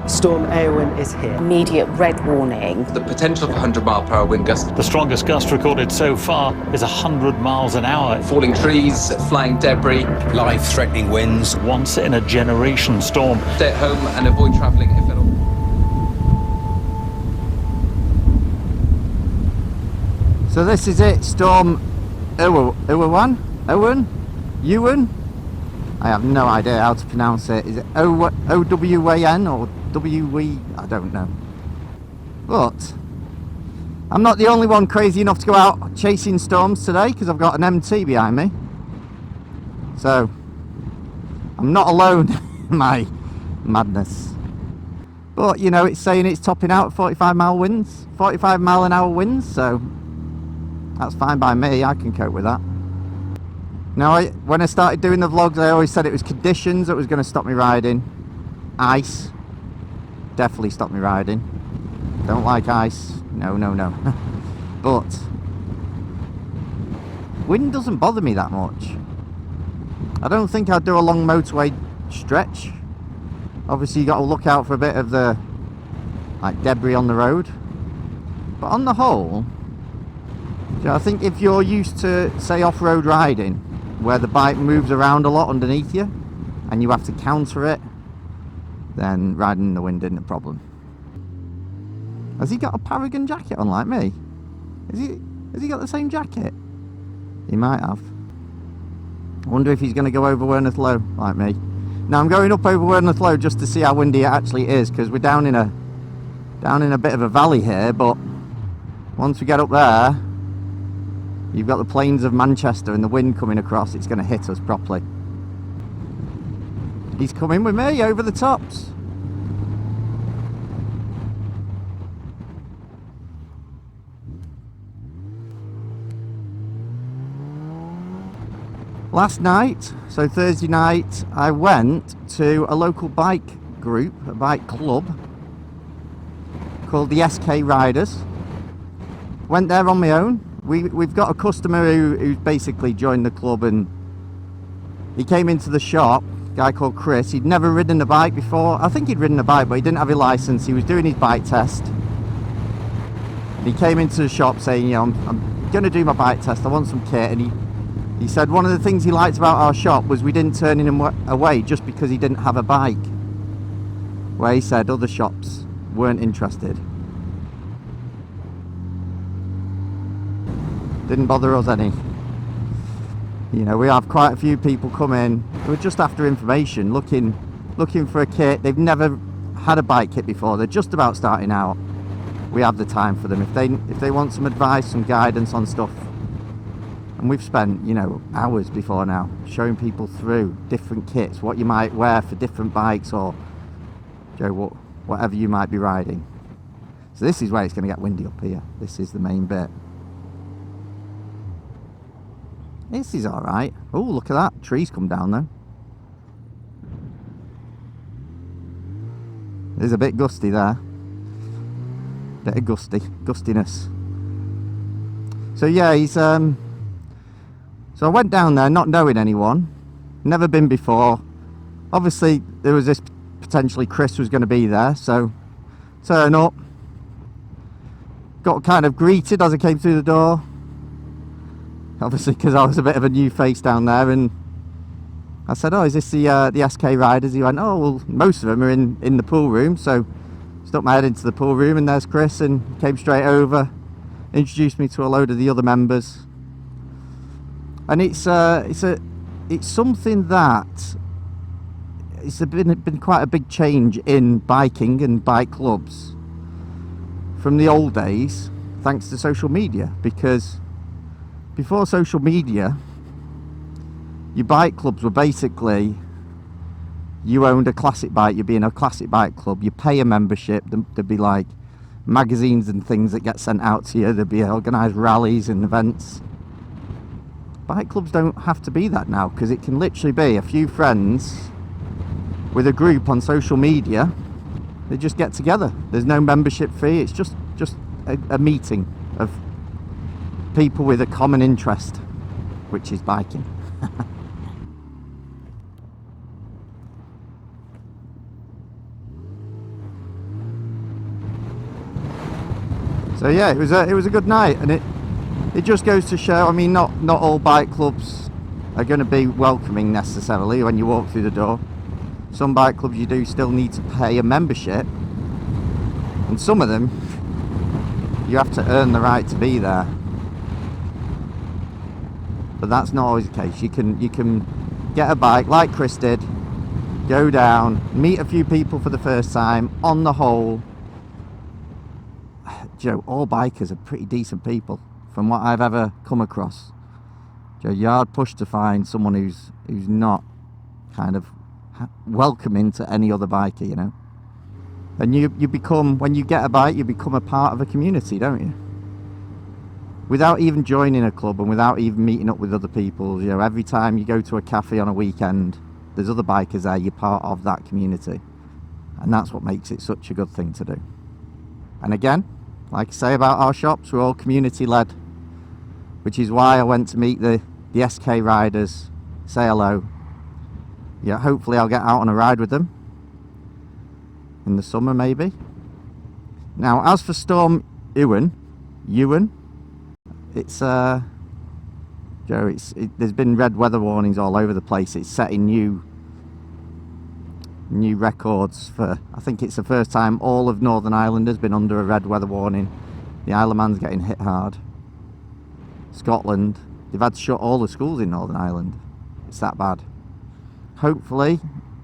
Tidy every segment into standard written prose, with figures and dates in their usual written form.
Storm Eowyn is here. Immediate red warning. The potential for 100-mile-per-hour wind gusts. The strongest gust recorded so far is 100 miles an hour. Falling trees, flying debris. Life-threatening winds. Once in a generation storm. Stay at home and avoid travelling if at all. So this is it, Storm Eowyn? I have no idea how to pronounce it. Is it O-W-A-N or W-E? I don't know. But I'm not the only one crazy enough to go out chasing storms today, because I've got an MT behind me. So I'm not alone in my madness. But you know, it's saying it's topping out at 45 mile an hour winds, so that's fine by me. I can cope with that. Now, when I started doing the vlogs, I always said it was conditions that was going to stop me riding. Ice definitely stopped me riding. Don't like ice. No. But wind doesn't bother me that much. I don't think I'd do a long motorway stretch. Obviously, you got to look out for a bit of the debris on the road. But on the whole, I think if you're used to, say, off-road riding, where the bike moves around a lot underneath you and you have to counter it, then riding in the wind isn't a problem. Has he got a Paragon jacket on like me? Has he got the same jacket? He might have. I wonder if he's going to go over Werneth Low like me. Now I'm going up over Werneth Low just to see how windy it actually is, because we're down in a bit of a valley here, but once we get up there, you've got the plains of Manchester and the wind coming across. It's going to hit us properly. He's coming with me over the tops. Last night, so Thursday night, I went to a local bike group, a bike club called the SK Riders. Went there on my own. We've got a customer who's basically joined the club, and he came into the shop, a guy called Chris. He'd never ridden a bike before. I think he'd ridden a bike, but he didn't have a license. He was doing his bike test. And he came into the shop saying, you know, I'm going to do my bike test. I want some kit. And he said one of the things he liked about our shop was we didn't turn him away just because he didn't have a bike, where he said other shops weren't interested. Didn't bother us any. You know, we have quite a few people come in who are just after information, looking for a kit. They've never had a bike kit before. They're just about starting out. We have the time for them if they want some advice, some guidance on stuff. And we've spent, you know, hours before now showing people through different kits, what you might wear for different bikes, or whatever you might be riding. So this is where it's going to get windy up here. This is the main bit. This is alright. Oh, look at that. Trees come down though. There's a bit gusty there. Bit of gustiness. So yeah, he's so I went down there not knowing anyone. Never been before. Obviously there was this potentially Chris was going to be there, so turn up. Got kind of greeted as I came through the door. Obviously, because I was a bit of a new face down there, and I said, "Oh, is this the SK Riders?" He went, "Oh, well, most of them are in the pool room." So, stuck my head into the pool room, and there's Chris, and he came straight over, introduced me to a load of the other members, and it's something that it's been quite a big change in biking and bike clubs from the old days, thanks to social media, because before social media, your bike clubs were basically, you owned a classic bike, you'd be in a classic bike club, you pay a membership, there'd be like magazines and things that get sent out to you, there'd be organised rallies and events. Bike clubs don't have to be that now, because it can literally be a few friends with a group on social media. They just get together. There's no membership fee, it's just a meeting of people with a common interest, which is biking. So yeah, it was a good night, and it just goes to show, I mean, not all bike clubs are going to be welcoming necessarily when you walk through the door. Some bike clubs you do still need to pay a membership, and some of them you have to earn the right to be there. But that's not always the case. You can get a bike like Chris did, go down, meet a few people for the first time. On the whole, Joe, all bikers are pretty decent people from what I've ever come across. Joe, you're hard pushed to find someone who's not kind of welcoming to any other biker, you know. And you become, when you get a bike, you become a part of a community, don't you? Without even joining a club and without even meeting up with other people, you know, every time you go to a cafe on a weekend, there's other bikers there, you're part of that community. And that's what makes it such a good thing to do. And again, like I say about our shops, we're all community led, which is why I went to meet the SK riders, say hello. Yeah, hopefully I'll get out on a ride with them in the summer maybe. Now as for Storm Eowyn, it's Joe, there's been red weather warnings all over the place. It's setting new records for, I think it's the first time all of Northern Ireland has been under a red weather warning. The Isle of Man's getting hit hard. Scotland, they've had to shut all the schools in Northern Ireland. It's that bad. Hopefully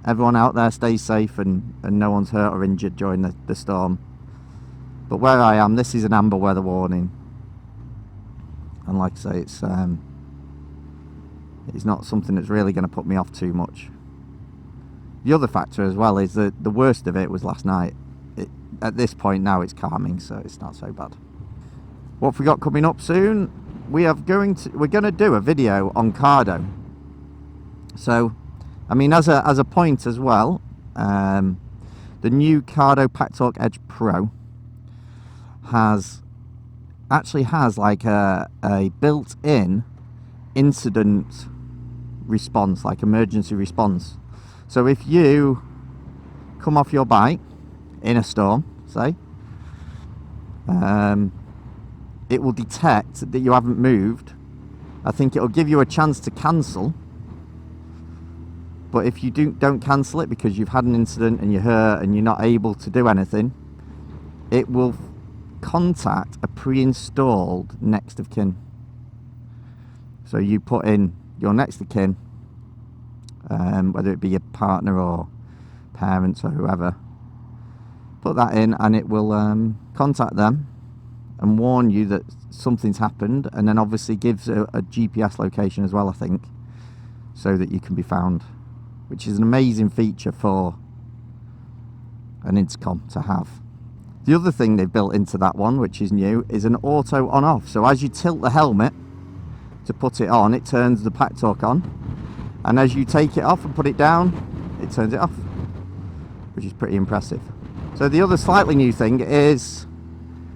everyone out there stays safe and no one's hurt or injured during the storm. But where I am, this is an amber weather warning. And like I say, it's not something that's really going to put me off too much. The other factor as well is that the worst of it was last night. At this point now it's calming, so it's not so bad. What have we got coming up soon? We're going to do a video on Cardo. So, I mean, as a point as well, the new Cardo Packtalk Edge Pro actually has like a built-in incident response, like emergency response. So if you come off your bike in a storm, say, it will detect that you haven't moved. I think it'll give you a chance to cancel, but if you don't cancel it because you've had an incident and you're hurt and you're not able to do anything, it will contact a pre-installed next of kin. So you put in your next of kin, whether it be your partner or parents or whoever, put that in and it will contact them and warn you that something's happened, and then obviously gives a GPS location as well, I think, so that you can be found, which is an amazing feature for an intercom to have. The other thing they've built into that one, which is new, is an auto on off. So as you tilt the helmet to put it on, it turns the Packtalk on, and as you take it off and put it down, it turns it off, which is pretty impressive. So the other slightly new thing is,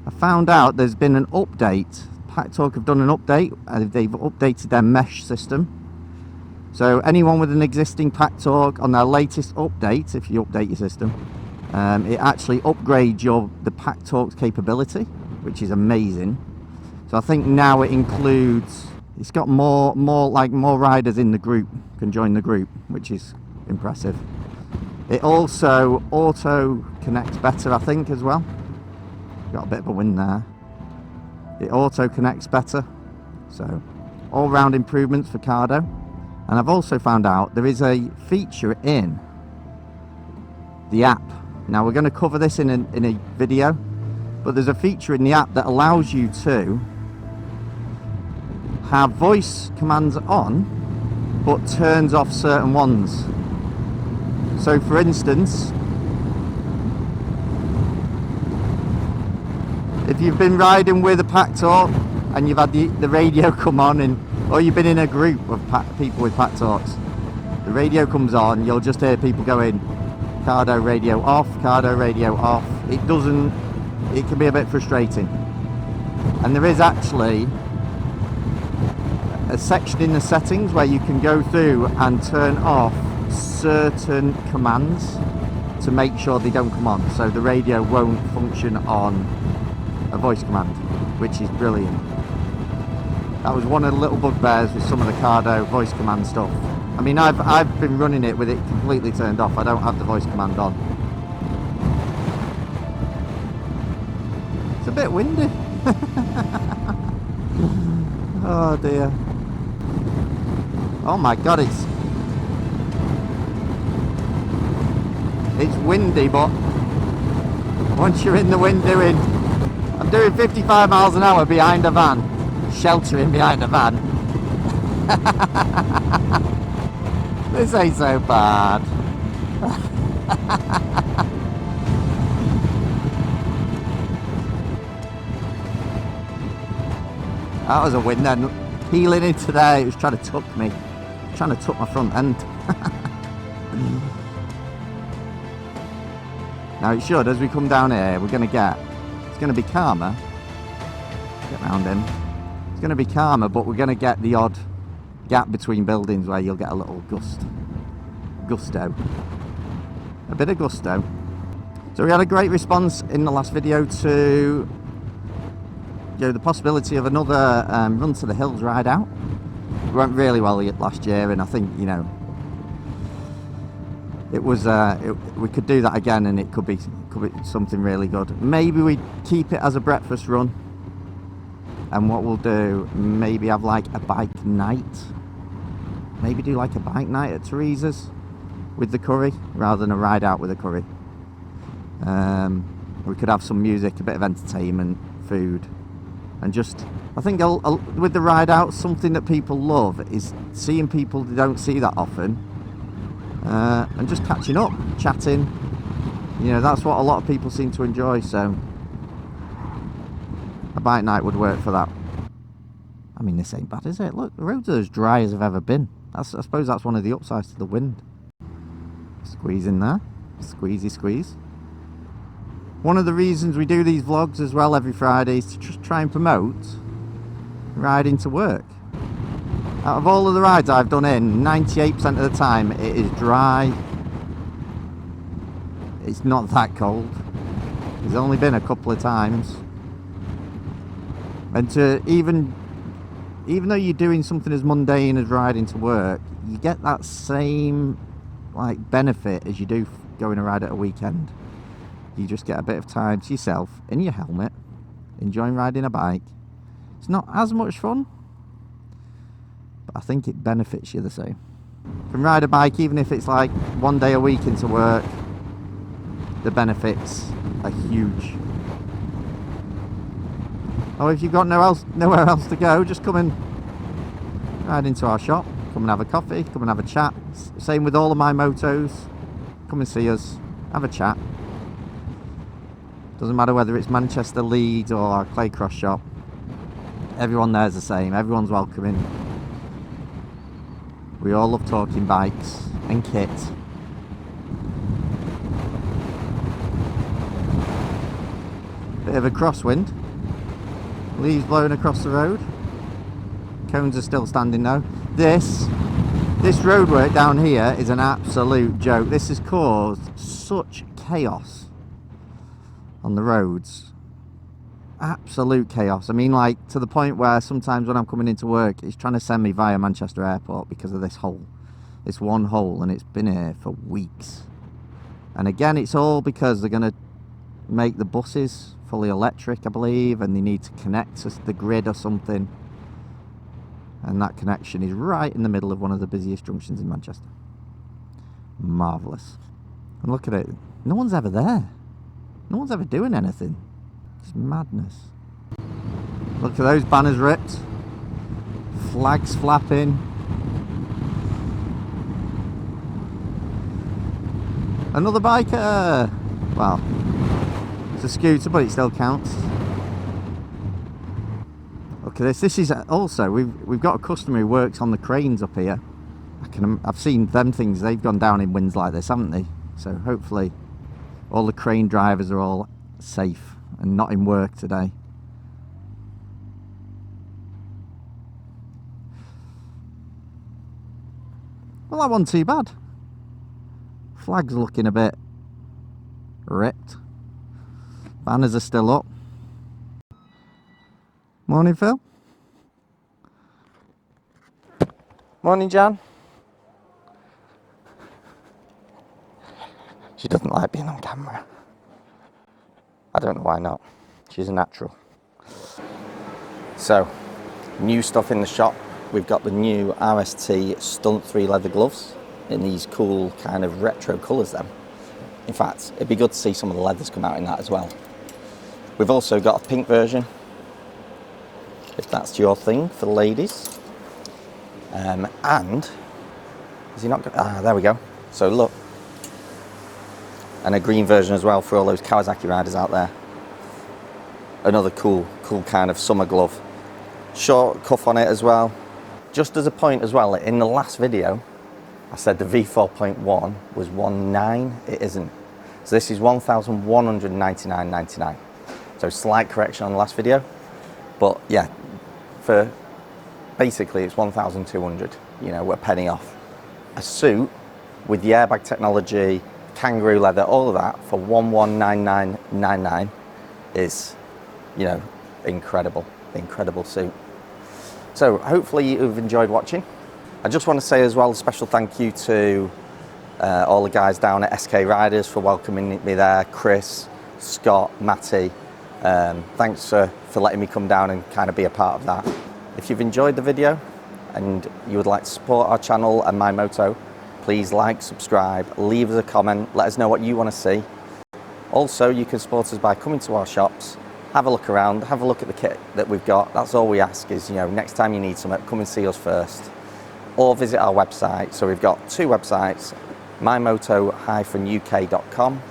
I found out there's been an update. Packtalk have done an update, and they've updated their mesh system. So anyone with an existing Packtalk, on their latest update, if you update your system, it actually upgrades the Packtalk's capability, which is amazing. So I think now it includes, it's got more riders in the group can join the group, which is impressive. It also auto connects better, I think, as well. Got a bit of a win there. It auto connects better, so all round improvements for Cardo. And I've also found out there is a feature in the app. Now we're going to cover this in a video, but there's a feature in the app that allows you to have voice commands on but turns off certain ones. So for instance, if you've been riding with a Packtalk and you've had the radio come on, or you've been in a group of people with Packtalks, the radio comes on, you'll just hear people going, Cardo radio off, Cardo radio off. It can be a bit frustrating. And there is actually a section in the settings where you can go through and turn off certain commands to make sure they don't come on, so the radio won't function on a voice command, which is brilliant. That was one of the little bugbears with some of the Cardo voice command stuff. I mean, I've been running it with it completely turned off. I don't have the voice command on. It's a bit windy. Oh dear. Oh my god, it's windy, but once you're in the wind I'm doing 55 miles an hour behind a van, sheltering behind a van. This ain't so bad. That was a wind then. Peeling into there, it was trying to tuck me. Trying to tuck my front end. Now it should, as we come down here, it's going to be calmer. Get round him. It's going to be calmer, but we're going to get the odd gap between buildings where you'll get a little gusto. A bit of gusto. So we had a great response in the last video to the possibility of another run to the hills ride out. It went really well last year, and I think, you know, it was we could do that again, and it could be something really good. Maybe we keep it as a breakfast run, and what we'll do, maybe have like a bike night. Maybe do like a bike night at Teresa's with the curry rather than a ride out with a curry. We could have some music, a bit of entertainment, food, and just, I think with the ride out, something that people love is seeing people they don't see that often, and just catching up, chatting. You know, that's what a lot of people seem to enjoy, so a bike night would work for that. I mean, this ain't bad, is it? Look, the roads are as dry as I've ever been. I suppose that's one of the upsides to the wind. Squeeze in there. Squeezy squeeze. One of the reasons we do these vlogs as well every Friday is to just try and promote riding to work. Out of all of the rides I've done in, 98% of the time it is dry. It's not that cold. There's only been a couple of times. And to even though you're doing something as mundane as riding to work, you get that same like benefit as you do going to ride at a weekend. You just get a bit of time to yourself in your helmet, enjoying riding a bike. It's not as much fun, but I think it benefits you the same. You can ride a bike even if it's like one day a week into work. The benefits are huge. Or if you've got nowhere else to go, just come and ride into our shop. Come and have a coffee, come and have a chat. Same with all of my motos. Come and see us, have a chat. Doesn't matter whether it's Manchester, Leeds or our Claycross shop. Everyone there's the same, everyone's welcoming. We all love talking bikes and kit. Bit of a crosswind. Leaves blowing across the road. Cones are still standing though. This roadwork down here is an absolute joke. This has caused such chaos on the roads. Absolute chaos. I mean, like, to the point where sometimes when I'm coming into work, it's trying to send me via Manchester Airport because of this hole. This one hole, and it's been here for weeks. And again, it's all because they're going to make the buses fully electric, I believe, and they need to connect to the grid or something. And that connection is right in the middle of one of the busiest junctions in Manchester. Marvellous. And look at it. No one's ever there. No one's ever doing anything. It's madness. Look at those banners ripped. Flags flapping. Another biker. Well, it's a scooter, but it still counts. Look at this. This is also, we've got a customer who works on the cranes up here. I've seen them things. They've gone down in winds like this, haven't they? So hopefully all the crane drivers are all safe and not in work today. Well, that wasn't too bad. Flag's looking a bit ripped. Banners are still up. Morning, Phil. Morning, Jan. She doesn't like being on camera. I don't know why not. She's a natural. So, new stuff in the shop. We've got the new RST Stunt 3 leather gloves in these cool kind of retro colours then. In fact, it'd be good to see some of the leathers come out in that as well. We've also got a pink version, if that's your thing, for the ladies. And, is he not got, there we go. So look. And a green version as well for all those Kawasaki riders out there. Another cool kind of summer glove. Short cuff on it as well. Just as a point as well, in the last video, I said the V4.1 was 1.9, it isn't. So this is 1,199.99. So slight correction on the last video. But yeah, for basically it's 1,200, you know, we're a penny off. A suit with the airbag technology, kangaroo leather, all of that for 1,199.99 is, you know, incredible suit. So hopefully you've enjoyed watching. I just want to say as well a special thank you to all the guys down at SK Riders for welcoming me there. Chris, Scott, Matty, thanks for letting me come down and kind of be a part of that. If you've enjoyed the video and you would like to support our channel and MyMoto, please like, subscribe, leave us a comment, let us know what you want to see. Also, you can support us by coming to our shops, have a look around, have a look at the kit that we've got. That's all we ask is, you know, next time you need something, come and see us first. Or visit our website. So we've got two websites, mymoto-uk.com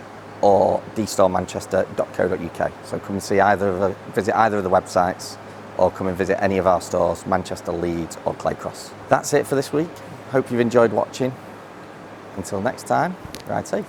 or dstoremanchester.co.uk. So come and see visit either of the websites or come and visit any of our stores, Manchester, Leeds or Claycross. That's it for this week. Hope you've enjoyed watching. Until next time, ride safe.